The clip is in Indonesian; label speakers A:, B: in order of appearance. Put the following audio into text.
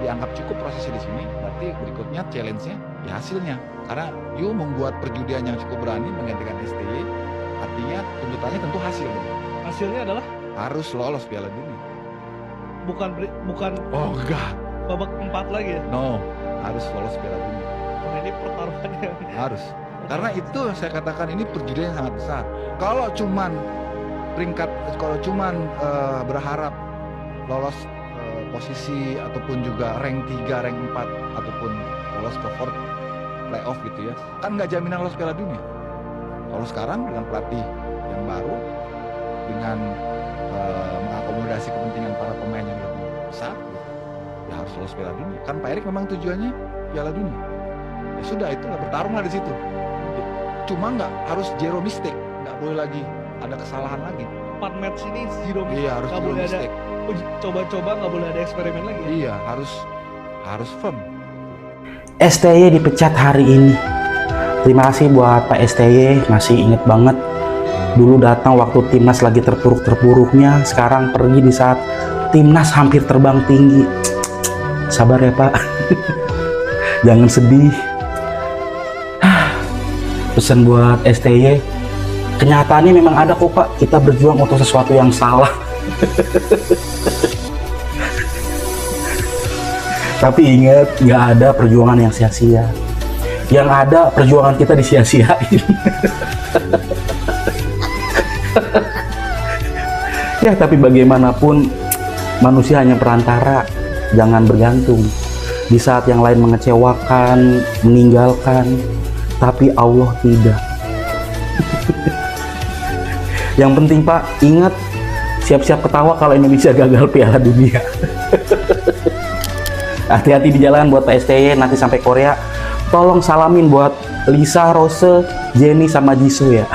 A: dianggap cukup prosesnya di sini, berarti berikutnya challenge-nya ya hasilnya. Karena you membuat perjudian yang cukup berani menggantikan STY, artinya tuntutannya tentu hasil.
B: Hasilnya adalah
A: Harus lolos Piala Dunia.
B: bukan
A: Oh enggak,
B: babak 4 lagi ya.
A: no, harus lolos Piala Dunia.
B: Nah, ini pertaruhan yang
A: Harus. Karena itu saya katakan ini perjudian yang sangat besar. Kalau cuman berharap lolos posisi ataupun juga rank 3, rank 4 ataupun lolos ke fourth playoff gitu ya, kan nggak jaminan lolos Piala Dunia. Kalau sekarang dengan pelatih yang baru, dengan mengakomodasi kepentingan para pemain yang lebih besar, ya harus lolos Piala Dunia. Kan Pak Erik memang tujuannya Piala Dunia. Ya sudah, itulah bertarunglah di situ. Cuma nggak harus zero mistake, nggak boleh lagi ada kesalahan lagi.
B: 4 match ini zero mistake.
A: Iya, harus
B: Nggak
A: zero
B: boleh ada
A: mistake.
B: coba-coba, nggak boleh ada eksperimen lagi.
A: Iya, harus firm.
C: STY dipecat hari ini. Terima kasih buat Pak STY, masih inget banget. Dulu datang waktu timnas lagi terpuruk-terpuruknya, sekarang pergi di saat timnas hampir terbang tinggi. Sabar ya Pak, jangan sedih. Pesan buat STY, kenyataannya memang ada kok Pak, kita berjuang untuk sesuatu yang salah. Tapi ingat, nggak ada perjuangan yang sia-sia. Yang ada perjuangan kita disia-siain. Ya, tapi bagaimanapun manusia hanya perantara, jangan bergantung. Di saat yang lain mengecewakan, meninggalkan, tapi Allah tidak. Yang penting Pak, ingat, siap-siap ketawa kalau Indonesia gagal Piala Dunia. Hati-hati di jalan buat Pak STY, nanti sampai Korea. Tolong salamin buat Lisa, Rose, Jenny, sama Jisoo ya.